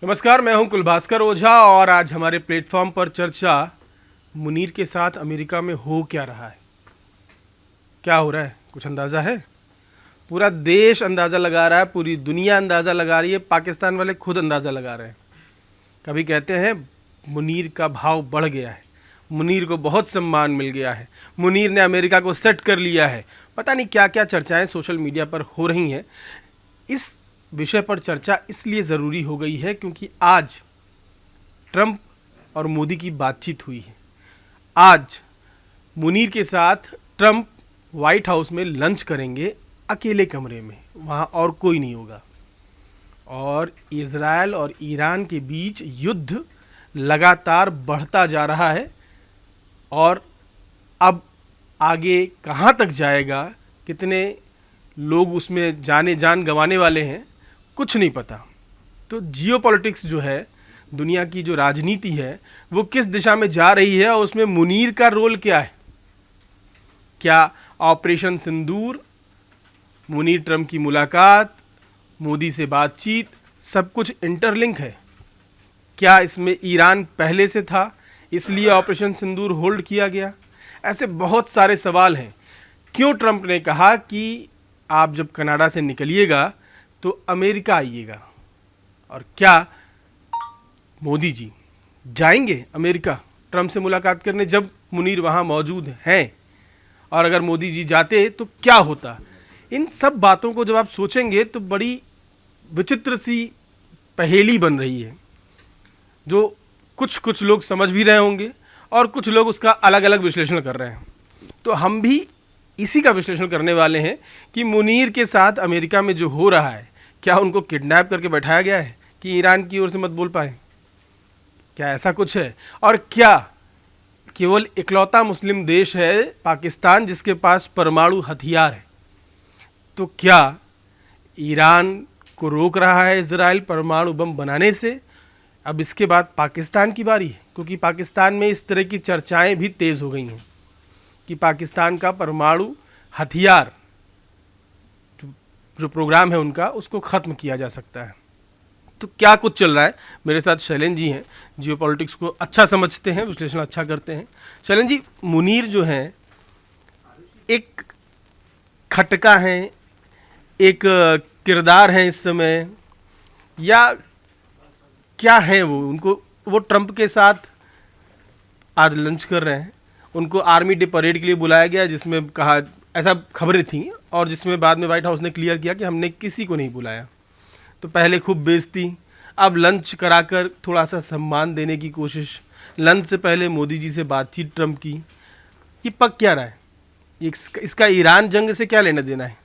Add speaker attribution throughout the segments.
Speaker 1: नमस्कार, मैं हूं कुलभास्कर ओझा और आज हमारे प्लेटफॉर्म पर चर्चा मुनीर के साथ अमेरिका में हो क्या रहा है। क्या हो रहा है, कुछ अंदाज़ा है? पूरा देश अंदाज़ा लगा रहा है, पूरी दुनिया अंदाज़ा लगा रही है, पाकिस्तान वाले खुद अंदाज़ा लगा रहे हैं। कभी कहते हैं मुनीर का भाव बढ़ गया है, मुनीर को बहुत सम्मान मिल गया है, मुनीर ने अमेरिका को सेट कर लिया है। पता नहीं क्या क्या चर्चाएं सोशल मीडिया पर हो रही हैं। इस विषय पर चर्चा इसलिए ज़रूरी हो गई है क्योंकि आज ट्रंप और मोदी की बातचीत हुई है। आज मुनीर के साथ ट्रंप वाइट हाउस में लंच करेंगे, अकेले कमरे में, वहाँ और कोई नहीं होगा। और इज़राइल और ईरान के बीच युद्ध लगातार बढ़ता जा रहा है और अब आगे कहाँ तक जाएगा, कितने लोग उसमें जान गंवाने वाले हैं, कुछ नहीं पता। तो जियोपॉलिटिक्स जो है, दुनिया की जो राजनीति है, वो किस दिशा में जा रही है और उसमें मुनीर का रोल क्या है? क्या ऑपरेशन सिंदूर, मुनीर ट्रंप की मुलाकात, मोदी से बातचीत, सब कुछ इंटरलिंक है? क्या इसमें ईरान पहले से था इसलिए ऑपरेशन सिंदूर होल्ड किया गया? ऐसे बहुत सारे सवाल हैं। क्यों ट्रंप ने कहा कि आप जब कनाडा से निकलिएगा तो अमेरिका आइएगा? और क्या मोदी जी जाएंगे अमेरिका ट्रंप से मुलाकात करने जब मुनीर वहाँ मौजूद हैं? और अगर मोदी जी जाते तो क्या होता? इन सब बातों को जब आप सोचेंगे तो बड़ी विचित्र सी पहेली बन रही है, जो कुछ लोग समझ भी रहे होंगे और कुछ लोग उसका अलग अलग विश्लेषण कर रहे हैं। तो हम भी इसी का विश्लेषण करने वाले हैं कि मुनीर के साथ अमेरिका में जो हो रहा है, क्या उनको किडनैप करके बैठाया गया है कि ईरान की ओर से मत बोल पाए? क्या ऐसा कुछ है? और क्या केवल इकलौता मुस्लिम देश है पाकिस्तान जिसके पास परमाणु हथियार है? तो क्या ईरान को रोक रहा है इजराइल परमाणु बम बनाने से? अब इसके बाद पाकिस्तान की बारी है, क्योंकि पाकिस्तान में इस तरह की चर्चाएं भी तेज़ हो गई हैं कि पाकिस्तान का परमाणु हथियार जो प्रोग्राम है उनका, उसको ख़त्म किया जा सकता है। तो क्या कुछ चल रहा है? मेरे साथ शैलेंद्र जी हैं, जियोपॉलिटिक्स को अच्छा समझते हैं, विश्लेषण अच्छा करते हैं। शैलेंद्र जी, मुनीर जो हैं एक खटका हैं, एक किरदार हैं इस समय, या क्या हैं वो? वो ट्रंप के साथ आज लंच कर रहे हैं, उनको आर्मी डे परेड के लिए बुलाया गया जिसमें कहा, ऐसा खबरें थी, और जिसमें बाद में व्हाइट हाउस ने क्लियर किया कि हमने किसी को नहीं बुलाया। तो पहले खूब बेइज्जती, अब लंच कराकर थोड़ा सा सम्मान देने की कोशिश, लंच से पहले मोदी जी से बातचीत ट्रंप की। ये पक क्या रहा है? इसका ईरान जंग से क्या लेना देना है?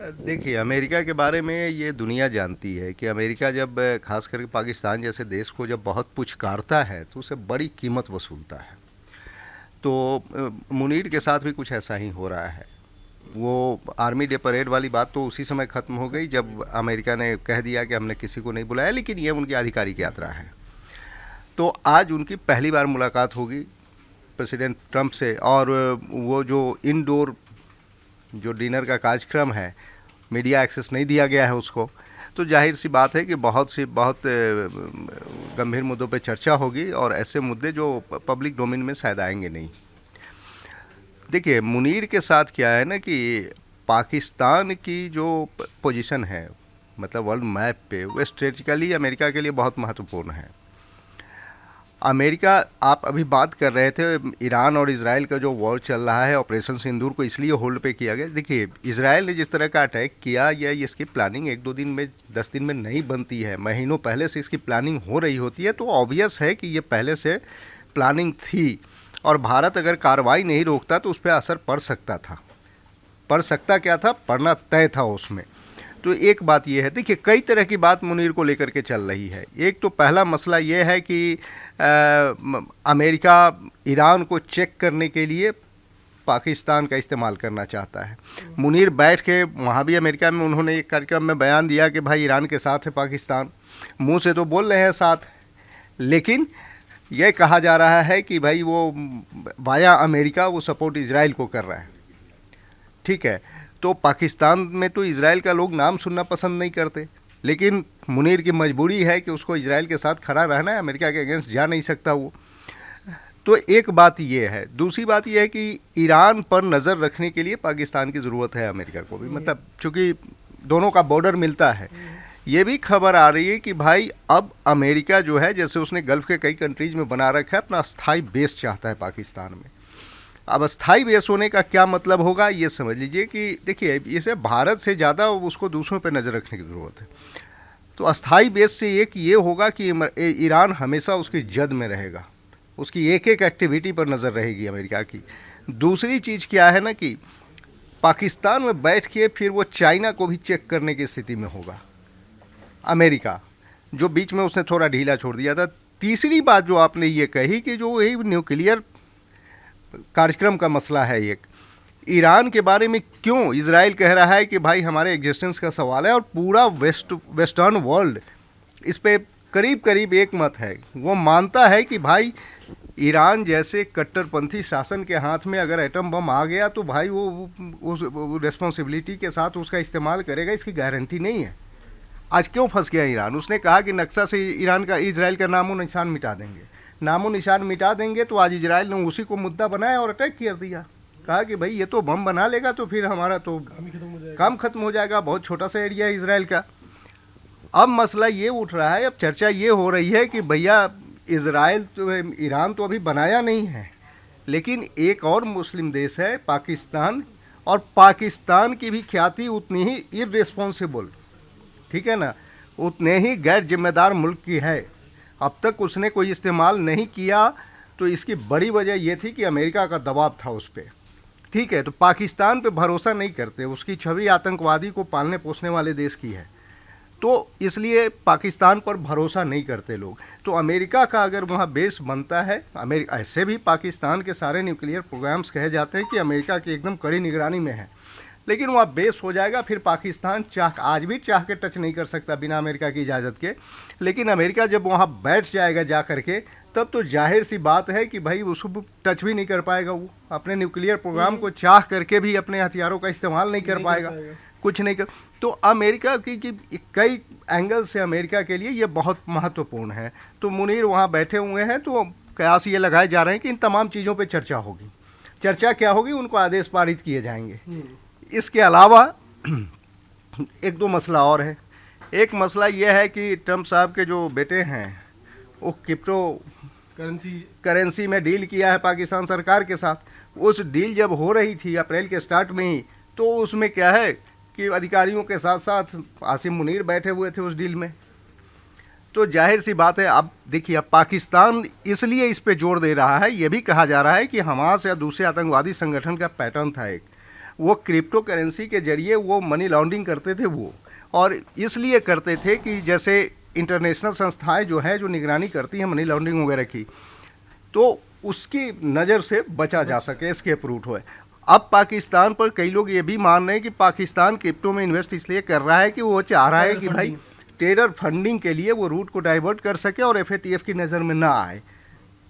Speaker 2: देखिए, अमेरिका के बारे में ये दुनिया जानती है कि अमेरिका जब खास करके पाकिस्तान जैसे देश को जब बहुत पुचकारता है तो उसे बड़ी कीमत वसूलता है। तो मुनीर के साथ भी कुछ ऐसा ही हो रहा है। वो आर्मी डे परेड वाली बात तो उसी समय ख़त्म हो गई जब अमेरिका ने कह दिया कि हमने किसी को नहीं बुलाया, लेकिन ये उनकी आधिकारिक यात्रा है। तो आज उनकी पहली बार मुलाकात होगी प्रेसिडेंट ट्रंप से, और वो जो इनडोर जो डिनर का कार्यक्रम है, मीडिया एक्सेस नहीं दिया गया है उसको, तो जाहिर सी बात है कि बहुत गंभीर मुद्दों पे चर्चा होगी, और ऐसे मुद्दे जो पब्लिक डोमेन में शायद आएंगे नहीं। देखिए, मुनीर के साथ क्या है ना कि पाकिस्तान की जो पोजीशन है, मतलब वर्ल्ड मैप पे, वो स्ट्रेटेजिकली अमेरिका के लिए बहुत महत्वपूर्ण है। अमेरिका, आप अभी बात कर रहे थे ईरान और इजराइल का जो वॉर चल रहा है, ऑपरेशन सिंदूर को इसलिए होल्ड पे किया गया। देखिए, इजराइल ने जिस तरह का अटैक किया, या इसकी प्लानिंग 1-2 दिन में 10 दिन में नहीं बनती है, महीनों पहले से इसकी प्लानिंग हो रही होती है। तो ऑब्वियस है कि ये पहले से प्लानिंग थी, और भारत अगर कार्रवाई नहीं रोकता तो उस पर असर पड़ सकता था। पड़ सकता क्या था, पड़ना तय था उसमें। तो एक बात ये है, देखिए कई तरह की बात मुनीर को लेकर के चल रही है। एक तो पहला मसला ये है कि अमेरिका ईरान को चेक करने के लिए पाकिस्तान का इस्तेमाल करना चाहता है। मुनीर बैठ के वहाँ भी अमेरिका में उन्होंने एक कार्यक्रम में बयान दिया कि भाई ईरान के साथ है पाकिस्तान, मुंह से तो बोल रहे हैं साथ, लेकिन यह कहा जा रहा है कि भाई वो वाया अमेरिका वो सपोर्ट इजराइल को कर रहा है। ठीक है, तो पाकिस्तान में तो इजराइल का लोग नाम सुनना पसंद नहीं करते, लेकिन मुनीर की मजबूरी है कि उसको इजराइल के साथ खड़ा रहना है, अमेरिका के अगेंस्ट जा नहीं सकता वो। तो एक बात ये है। दूसरी बात ये है कि ईरान पर नज़र रखने के लिए पाकिस्तान की ज़रूरत है अमेरिका को भी, मतलब चूँकि दोनों का बॉर्डर मिलता है। ये भी खबर आ रही है कि भाई अब अमेरिका जो है, जैसे उसने गल्फ़ के कई कंट्रीज़ में बना रखा है, अपना स्थायी बेस चाहता है पाकिस्तान में। अब स्थायी बेस होने का क्या मतलब होगा ये समझ लीजिए कि देखिए, इसे भारत से ज़्यादा उसको दूसरों पर नज़र रखने की ज़रूरत है। तो अस्थाई बेस से एक ये होगा कि ईरान हमेशा उसकी जद में रहेगा, उसकी एक एक एक्टिविटी पर नज़र रहेगी अमेरिका की। दूसरी चीज़ क्या है ना कि पाकिस्तान में बैठ के फिर वो चाइना को भी चेक करने की स्थिति में होगा अमेरिका, जो बीच में उसने थोड़ा ढीला छोड़ दिया था। तीसरी बात जो आपने ये कही कि जो यही न्यूक्लियर कार्यक्रम का मसला है, एक ईरान के बारे में क्यों इजराइल कह रहा है कि भाई हमारे एग्जिस्टेंस का सवाल है, और पूरा वेस्टर्न वर्ल्ड इस पे करीब करीब एक मत है। वो मानता है कि भाई ईरान जैसे कट्टरपंथी शासन के हाथ में अगर एटम बम आ गया तो भाई वो उस रिस्पॉन्सिबिलिटी के साथ उसका इस्तेमाल करेगा, इसकी गारंटी नहीं है। आज क्यों फंस गया ईरान? उसने कहा कि नक्शा से ईरान का, इजराइल का नामो निशान मिटा देंगे। नामो निशान मिटा देंगे तो आज इजराइल ने उसी को मुद्दा बनाया और अटैक कर दिया। कहा कि भाई ये तो बम बना लेगा तो फिर हमारा तो काम खत्म हो जाएगा, बहुत छोटा सा एरिया है इजराइल का। अब मसला ये उठ रहा है, अब चर्चा ये हो रही है कि भैया इजराइल तो, ईरान तो अभी बनाया नहीं है, लेकिन एक और मुस्लिम देश है पाकिस्तान, और पाकिस्तान की भी ख्याति उतनी ही इर्रेस्पॉन्सिबल, ठीक है ना, उतने ही गैर जिम्मेदार मुल्क की है। अब तक उसने कोई इस्तेमाल नहीं किया, तो इसकी बड़ी वजह यह थी कि अमेरिका का दबाव था उस पर, ठीक है। तो पाकिस्तान पे भरोसा नहीं करते, उसकी छवि आतंकवादी को पालने पोसने वाले देश की है, तो इसलिए पाकिस्तान पर भरोसा नहीं करते लोग। तो अमेरिका का अगर वहाँ बेस बनता है, अमेरिका ऐसे भी पाकिस्तान के सारे न्यूक्लियर प्रोग्राम्स कहे जाते हैं कि अमेरिका की एकदम कड़ी निगरानी में है, लेकिन वहाँ बेस हो जाएगा, फिर पाकिस्तान आज भी चाह के टच नहीं कर सकता बिना अमेरिका की इजाज़त के। लेकिन अमेरिका जब वहाँ बैठ जाएगा जा करके, तब तो जाहिर सी बात है कि भाई उसको टच भी नहीं कर पाएगा, वो अपने न्यूक्लियर प्रोग्राम को चाह करके भी अपने हथियारों का इस्तेमाल नहीं कर पाएगा, कुछ नहीं कर। तो अमेरिका की कई एंगल से अमेरिका के लिए ये बहुत महत्वपूर्ण है। तो मुनीर वहाँ बैठे हुए हैं, तो कयास ये लगाए जा रहे हैं कि इन तमाम चीज़ों पर चर्चा होगी। चर्चा क्या होगी? उनको आदेश पारित किए जाएंगे। इसके अलावा एक दो मसला और है। एक मसला यह है कि ट्रम्प साहब के जो बेटे हैं वो क्रिप्टो करेंसी में डील किया है पाकिस्तान सरकार के साथ। उस डील जब हो रही थी अप्रैल के स्टार्ट में ही, तो उसमें क्या है कि अधिकारियों के साथ साथ आसिम मुनीर बैठे हुए थे उस डील में। तो जाहिर सी बात है, अब देखिए, अब पाकिस्तान इसलिए इस पे जोर दे रहा है। ये भी कहा जा रहा है कि हमास या दूसरे आतंकवादी संगठन का पैटर्न था एक, वो क्रिप्टो करेंसी के जरिए वो मनी लॉन्ड्रिंग करते थे वो, और इसलिए करते थे कि जैसे इंटरनेशनल संस्थाएं जो है, जो निगरानी करती हैं मनी लॉन्ड्रिंग वगैरह की, तो उसकी नज़र से बचा जा सके, एस्केप रूट हो। अब पाकिस्तान पर कई लोग ये भी मान रहे हैं कि पाकिस्तान क्रिप्टो में इन्वेस्ट इसलिए कर रहा है कि वो चाह रहा है कि भाई टेरर फंडिंग के लिए वो रूट को डाइवर्ट कर सके और एफएटीएफ की नज़र में ना आए।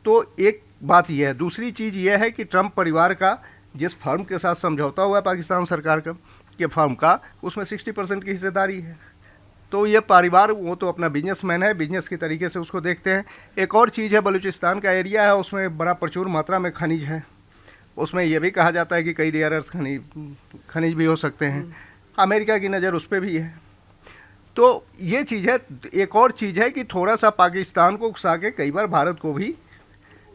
Speaker 2: तो एक बात यह है। दूसरी चीज़ यह है कि ट्रम्प परिवार का जिस फर्म के साथ समझौता हुआ है पाकिस्तान सरकार का के फर्म का, उसमें 60% की हिस्सेदारी है। तो ये परिवार, वो तो अपना बिजनेसमैन है, बिजनेस की तरीके से उसको देखते हैं। एक और चीज़ है, बलूचिस्तान का एरिया है, उसमें बड़ा प्रचुर मात्रा में खनिज है। उसमें यह भी कहा जाता है कि कई रेयर अर्थ खनिज भी हो सकते हैं। अमेरिका की नज़र उस पर भी है। तो ये चीज़ है। एक और चीज़ है कि थोड़ा सा पाकिस्तान को उकसा के कई बार भारत को भी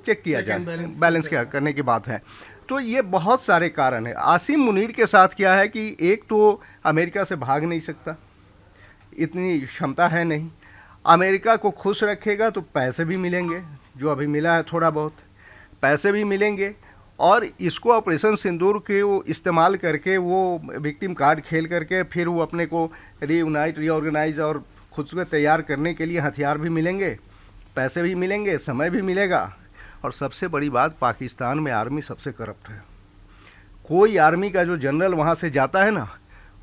Speaker 2: चेक किया जाए, बैलेंस क्या करने की बात है। तो ये बहुत सारे कारण हैं। आसिम मुनीर के साथ क्या है कि एक तो अमेरिका से भाग नहीं सकता, इतनी क्षमता है नहीं। अमेरिका को खुश रखेगा तो पैसे भी मिलेंगे, जो अभी मिला है थोड़ा बहुत पैसे भी मिलेंगे, और इसको ऑपरेशन सिंदूर के वो इस्तेमाल करके, वो विक्टिम कार्ड खेल करके, फिर वो अपने को रीऑर्गेनाइज और खुद से तैयार करने के लिए हथियार भी मिलेंगे, पैसे भी मिलेंगे, समय भी मिलेगा। और सबसे बड़ी बात, पाकिस्तान में आर्मी सबसे करप्ट है। कोई आर्मी का जो जनरल वहाँ से जाता है ना,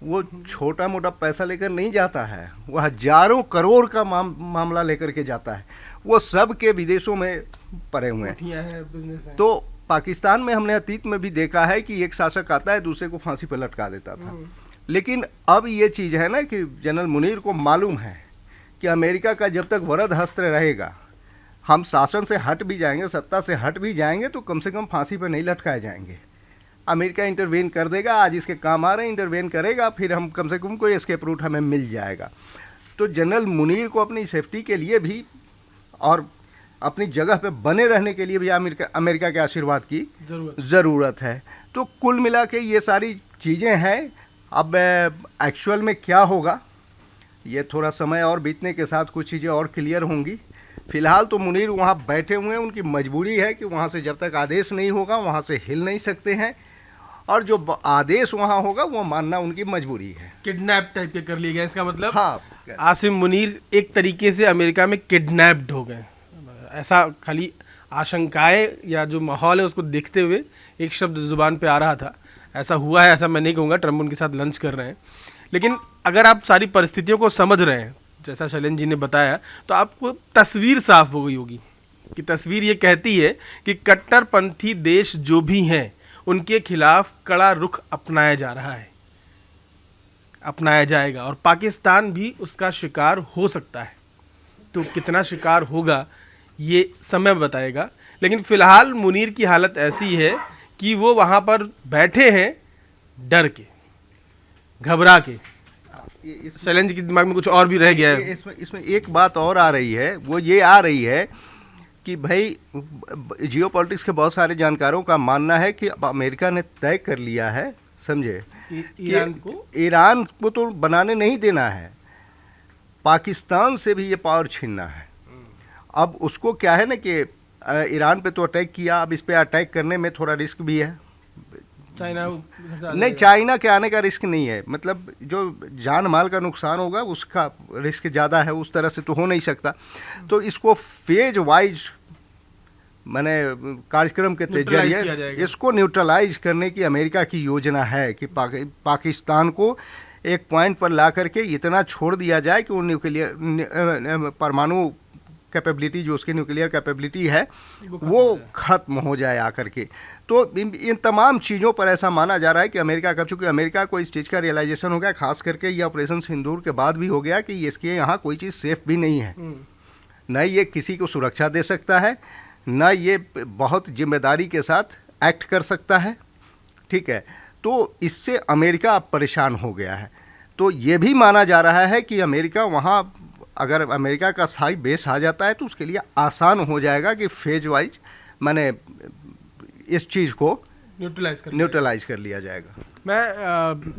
Speaker 2: वो छोटा मोटा पैसा लेकर नहीं जाता है, वो हजारों करोड़ का मामला लेकर के जाता है। वो सब के विदेशों में पड़े हुए हैं। तो पाकिस्तान में हमने अतीत में भी देखा है कि एक शासक आता है, दूसरे को फांसी पर लटका देता था। लेकिन अब ये चीज़ है ना कि जनरल मुनीर को मालूम है कि अमेरिका का जब तक वरद हस्त्र रहेगा, हम शासन से हट भी जाएंगे, सत्ता से हट भी जाएंगे, तो कम से कम फांसी पर नहीं लटकाए जाएंगे। अमेरिका इंटरवेन कर देगा, आज इसके काम आ रहे हैं, इंटरवेन करेगा, फिर हम कम से कम कोई एस्केप रूट हमें मिल जाएगा। तो जनरल मुनीर को अपनी सेफ्टी के लिए भी और अपनी जगह पे बने रहने के लिए भी अमेरिका के आशीर्वाद की ज़रूरत है। तो कुल मिला के ये सारी चीज़ें हैं। अब एक्चुअल में क्या होगा, ये थोड़ा समय और बीतने के साथ कुछ चीज़ें और क्लियर होंगी। फ़िलहाल तो मुनीर वहाँ बैठे हुए हैं, उनकी मजबूरी है कि वहाँ से जब तक आदेश नहीं होगा वहाँ से हिल नहीं सकते हैं, और जो आदेश वहाँ होगा वो मानना उनकी मजबूरी है।
Speaker 1: किडनैप टाइप के कर लिए गए, इसका मतलब
Speaker 2: हाँ,
Speaker 1: आसिम मुनीर एक तरीके से अमेरिका में किडनैप्ड हो गए, ऐसा खाली आशंकाएं या जो माहौल है उसको देखते हुए एक शब्द जुबान पे आ रहा था। ऐसा हुआ है ऐसा मैं नहीं कहूँगा, ट्रम्प उनके साथ लंच कर रहे हैं, लेकिन अगर आप सारी परिस्थितियों को समझ रहे हैं जैसा शैलेंद्र जी ने बताया, तो आपको तस्वीर साफ हो गई होगी कि तस्वीर ये कहती है कि कट्टरपंथी देश जो भी हैं उनके खिलाफ कड़ा रुख अपनाया जा रहा है, अपनाया जाएगा, और पाकिस्तान भी उसका शिकार हो सकता है। तो कितना शिकार होगा ये समय बताएगा, लेकिन फ़िलहाल मुनीर की हालत ऐसी है कि वो वहाँ पर बैठे हैं डर के, घबरा के। शैलेंद्र के दिमाग में कुछ और भी रह गया है।
Speaker 2: इसमें एक बात और आ रही है, वो ये आ रही है कि भाई जियोपॉलिटिक्स के बहुत सारे जानकारों का मानना है कि अब अमेरिका ने तय कर लिया है, समझे, ईरान को तो बनाने नहीं देना है, पाकिस्तान से भी ये पावर छीनना है। अब उसको क्या है ना कि ईरान पे तो अटैक किया, अब इस पे अटैक करने में थोड़ा रिस्क भी है।
Speaker 1: चाइना
Speaker 2: नहीं, चाइना के आने का रिस्क नहीं है, मतलब जो जान माल का नुकसान होगा उसका रिस्क ज़्यादा है, उस तरह से तो हो नहीं सकता। तो इसको फेज वाइज मैंने कार्यक्रम के जरिए इसको न्यूट्रलाइज करने की अमेरिका की योजना है कि पाकिस्तान को एक पॉइंट पर ला करके इतना छोड़ दिया जाए कि वो न्यूक्लियर परमाणु कैपेबिलिटी, जो उसकी न्यूक्लियर कैपेबिलिटी है, वो ख़त्म हो जाए आकर के। तो इन तमाम चीज़ों पर ऐसा माना जा रहा है कि अमेरिका का, चूँकि अमेरिका को इस चीज़ का रियलाइजेशन हो गया, खास करके ये ऑपरेशन सिंदूर के बाद भी हो गया कि इसके यहाँ कोई चीज़ सेफ भी नहीं है, न ये किसी को सुरक्षा दे सकता है, न ये बहुत जिम्मेदारी के साथ एक्ट कर सकता है, ठीक है। तो इससे अमेरिका अब परेशान हो गया है। तो ये भी माना जा रहा है कि अमेरिका वहाँ, अगर अमेरिका का स्थायी बेस आ जाता है तो उसके लिए आसान हो जाएगा कि फेज वाइज मैंने इस चीज़ को न्यूट्रलाइज कर लिया जाएगा।
Speaker 1: मैं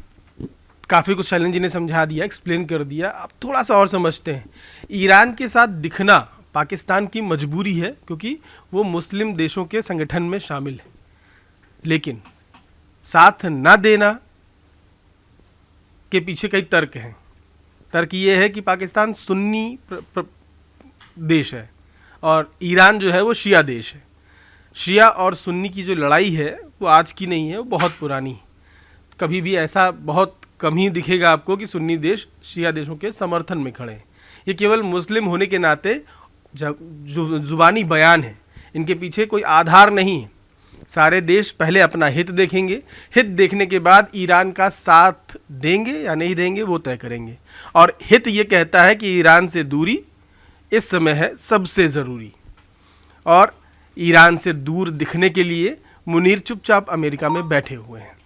Speaker 1: काफ़ी कुछ शैलेंद्र जी ने समझा दिया, एक्सप्लेन कर दिया। अब थोड़ा सा और समझते हैं। ईरान के साथ दिखना पाकिस्तान की मजबूरी है क्योंकि वो मुस्लिम देशों के संगठन में शामिल है, लेकिन साथ न देना के पीछे कई तर्क हैं। तर्क ये है कि पाकिस्तान सुन्नी देश है और ईरान जो है वो शिया देश है। शिया और सुन्नी की जो लड़ाई है वो आज की नहीं है, वो बहुत पुरानी है। कभी भी ऐसा बहुत कम ही दिखेगा आपको कि सुन्नी देश शिया देशों के समर्थन में खड़े हैं। ये केवल मुस्लिम होने के नाते जुबानी बयान है, इनके पीछे कोई आधार नहीं है। सारे देश पहले अपना हित देखेंगे, हित देखने के बाद ईरान का साथ देंगे या नहीं देंगे वो तय करेंगे। और हित ये कहता है कि ईरान से दूरी इस समय है सबसे ज़रूरी, और ईरान से दूर दिखने के लिए मुनीर चुपचाप अमेरिका में बैठे हुए हैं।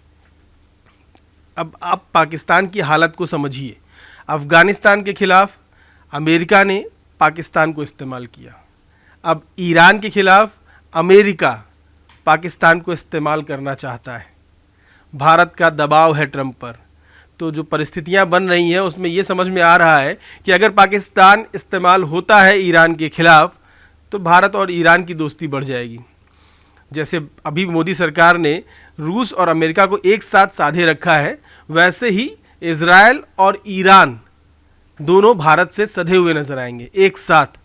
Speaker 1: अब आप पाकिस्तान की हालत को समझिए। अफ़गानिस्तान के खिलाफ अमेरिका ने पाकिस्तान को इस्तेमाल किया, अब ईरान के खिलाफ अमेरिका पाकिस्तान को इस्तेमाल करना चाहता है। भारत का दबाव है ट्रंप पर, तो जो परिस्थितियां बन रही हैं उसमें ये समझ में आ रहा है कि अगर पाकिस्तान इस्तेमाल होता है ईरान के खिलाफ तो भारत और ईरान की दोस्ती बढ़ जाएगी। जैसे अभी मोदी सरकार ने रूस और अमेरिका को एक साथ साधे रखा है, वैसे ही इजराइल और ईरान दोनों भारत से सधे हुए नजर आएंगे एक साथ।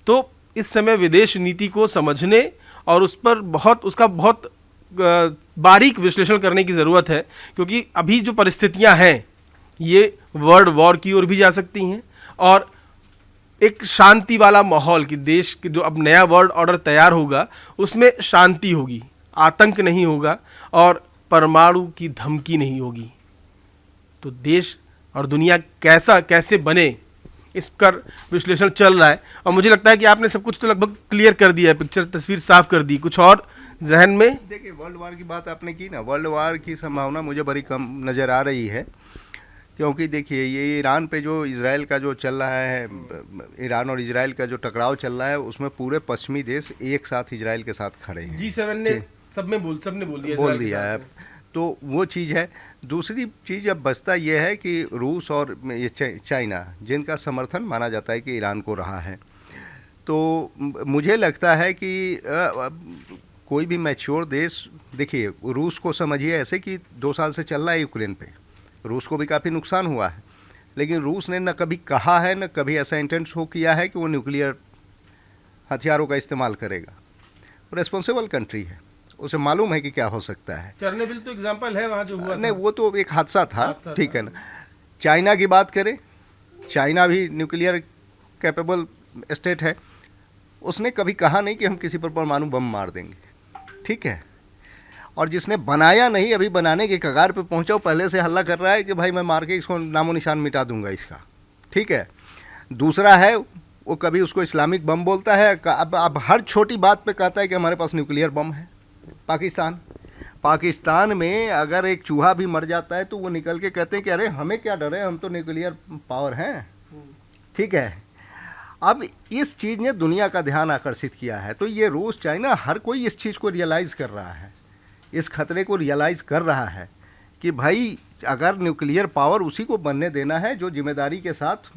Speaker 1: तो इस समय विदेश नीति को समझने और उसका बहुत बारीक विश्लेषण करने की ज़रूरत है, क्योंकि अभी जो परिस्थितियां हैं ये वर्ल्ड वॉर की ओर भी जा सकती हैं और एक शांति वाला माहौल कि देश के जो अब नया वर्ल्ड ऑर्डर तैयार होगा उसमें शांति होगी, आतंक नहीं होगा और परमाणु की धमकी नहीं होगी। तो देश और दुनिया कैसे बने, इस पर विश्लेषण चल रहा है। और मुझे लगता है कि आपने सब कुछ तो लगभग क्लियर कर दिया है, पिक्चर तस्वीर साफ कर दी। कुछ और जहन में?
Speaker 2: देखिए, वर्ल्ड वार की बात आपने की ना, वर्ल्ड वार की संभावना मुझे बड़ी कम नज़र आ रही है, क्योंकि देखिए ये ईरान पे जो इजराइल का जो चल रहा है, ईरान और इजराइल का जो टकराव चल रहा है, उसमें पूरे पश्चिमी देश एक साथ इजराइल के साथ खड़े हैं।
Speaker 1: G7 ने सबने बोल
Speaker 2: दिया है, तो वो चीज़ है। दूसरी चीज़ अब बचता ये है कि रूस और ये चाइना, जिनका समर्थन माना जाता है कि ईरान को रहा है, तो मुझे लगता है कि कोई भी मैच्योर देश, देखिए रूस को समझिए ऐसे कि 2 साल से चल रहा है यूक्रेन पे, रूस को भी काफ़ी नुकसान हुआ है, लेकिन रूस ने न कभी कहा है न कभी ऐसा इंटेंट शो किया है कि वो न्यूक्लियर हथियारों का इस्तेमाल करेगा। रेस्पॉन्सिबल कंट्री है, उसे मालूम है कि क्या हो सकता है।
Speaker 1: चेरनोबिल तो एग्जांपल है वहाँ जो हुआ
Speaker 2: नहीं, वो तो एक हादसा था, ठीक है ना। चाइना की बात करें, चाइना भी न्यूक्लियर कैपेबल स्टेट है, उसने कभी कहा नहीं कि हम किसी पर परमाणु बम मार देंगे, ठीक है। और जिसने बनाया नहीं, अभी बनाने के कगार पे पहुंचा, पहले से हल्ला कर रहा है कि भाई मैं मार के इसको नामो निशान मिटा दूंगा इसका, ठीक है। दूसरा है, वो कभी उसको इस्लामिक बम बोलता है, अब हर छोटी बात पे कहता है कि हमारे पास न्यूक्लियर बम है। पाकिस्तान में अगर एक चूहा भी मर जाता है तो वो निकल के कहते हैं कि अरे हमें क्या डर है, हम तो न्यूक्लियर पावर हैं, ठीक है। अब इस चीज़ ने दुनिया का ध्यान आकर्षित किया है, तो ये रूस चाइना हर कोई इस चीज़ को रियलाइज़ कर रहा है, इस खतरे को रियलाइज़ कर रहा है कि भाई अगर न्यूक्लियर पावर उसी को बनने देना है जो जिम्मेदारी के साथ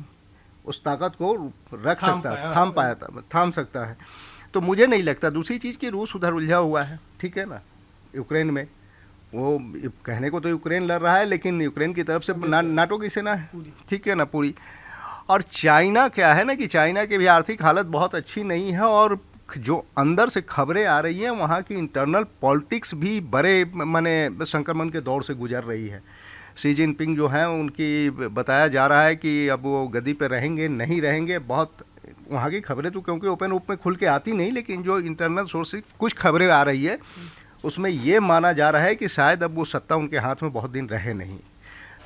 Speaker 2: उस ताकत को रख सकता है, थाम सकता है। तो मुझे नहीं लगता। दूसरी चीज़ कि रूस उधर उलझा हुआ है, ठीक है ना, यूक्रेन में। वो कहने को तो यूक्रेन लड़ रहा है, लेकिन यूक्रेन की तरफ से नाटो की सेना है, ठीक है ना, पूरी। और चाइना क्या है ना कि चाइना की भी आर्थिक हालत बहुत अच्छी नहीं है, और जो अंदर से खबरें आ रही हैं वहाँ की इंटरनल पॉलिटिक्स भी बड़े माने संक्रमण के दौर से गुजर रही है। शी जिनपिंग जो हैं उनकी बताया जा रहा है कि अब वो गद्दी पे रहेंगे नहीं रहेंगे, बहुत वहाँ की खबरें तो क्योंकि ओपन रूप में खुल के आती नहीं, लेकिन जो इंटरनल सोर्स से कुछ खबरें आ रही है उसमें ये माना जा रहा है कि शायद अब वो सत्ता उनके हाथ में बहुत दिन रहे नहीं।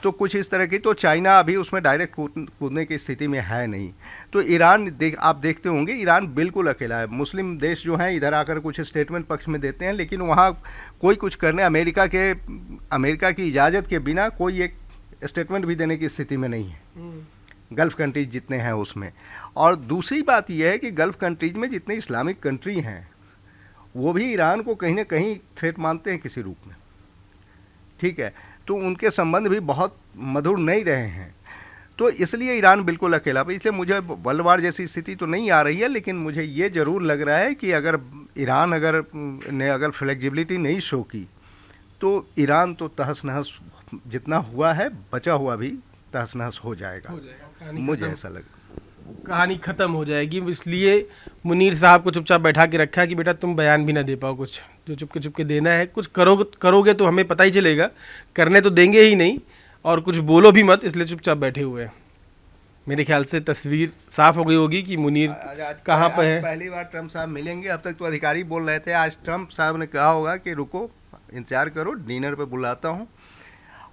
Speaker 2: तो कुछ इस तरह की, तो चाइना अभी उसमें डायरेक्ट कूदने की स्थिति में है नहीं। तो ईरान आप देखते होंगे, ईरान बिल्कुल अकेला है। मुस्लिम देश जो हैं इधर आकर कुछ स्टेटमेंट पक्ष में देते हैं, लेकिन वहाँ कोई कुछ करने, अमेरिका की इजाज़त के बिना कोई एक स्टेटमेंट भी देने की स्थिति में नहीं है, गल्फ़ कंट्रीज जितने हैं उसमें। और दूसरी बात यह है कि गल्फ़ कंट्रीज में जितने इस्लामिक कंट्री हैं वो भी ईरान को कहीं ना कहीं थ्रेट मानते हैं किसी रूप में, ठीक है। तो उनके संबंध भी बहुत मधुर नहीं रहे हैं, तो इसलिए ईरान बिल्कुल अकेला। इसलिए मुझे वर्ल्ड वार जैसी स्थिति तो नहीं आ रही है, लेकिन मुझे ये ज़रूर लग रहा है कि अगर ईरान अगर फ्लेक्सिबिलिटी नहीं शो की तो ईरान तो तहस नहस जितना हुआ है, बचा हुआ भी तहस नहस हो जाएगा। मुझे ऐसा लगा
Speaker 1: कहानी खत्म हो जाएगी। इसलिए मुनीर साहब को चुपचाप बैठा के रखा है कि बेटा तुम बयान भी ना दे पाओ, कुछ जो चुपके देना है, कुछ करोगे तो हमें पता ही चलेगा, करने तो देंगे ही नहीं, और कुछ बोलो भी मत, इसलिए चुपचाप बैठे हुए हैं। मेरे ख्याल से तस्वीर साफ हो गई होगी कि मुनीर कहाँ पे है।
Speaker 2: पहली बार ट्रम्प साहब मिलेंगे, अब तक तो अधिकारी बोल रहे थे, आज ट्रम्प साहब ने कहा होगा कि रुको इंतजार करो, डिनर पे बुलाता हूँ,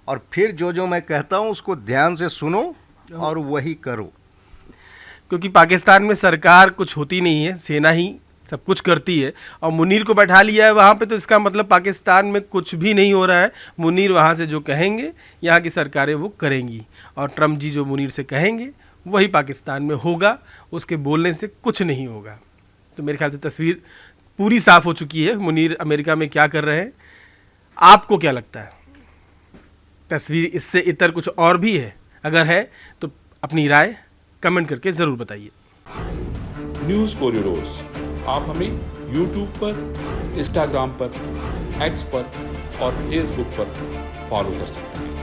Speaker 2: और फिर जो मैं कहता हूँ उसको ध्यान से सुनो और वही करो।
Speaker 1: क्योंकि पाकिस्तान में सरकार कुछ होती नहीं है, सेना ही सब कुछ करती है, और मुनीर को बैठा लिया है वहाँ पे, तो इसका मतलब पाकिस्तान में कुछ भी नहीं हो रहा है। मुनीर वहाँ से जो कहेंगे यहाँ की सरकारें वो करेंगी, और ट्रम्प जी जो मुनीर से कहेंगे वही पाकिस्तान में होगा, उसके बोलने से कुछ नहीं होगा। तो मेरे ख्याल से तस्वीर पूरी साफ़ हो चुकी है, मुनीर अमेरिका में क्या कर रहे हैं। आपको क्या लगता है, तस्वीर इससे इतर कुछ और भी है? अगर है तो अपनी राय कमेंट करके ज़रूर बताइए।
Speaker 3: न्यूज़ कोरिडोर्स आप हमें YouTube पर, Instagram पर, X पर और Facebook पर फॉलो कर सकते हैं।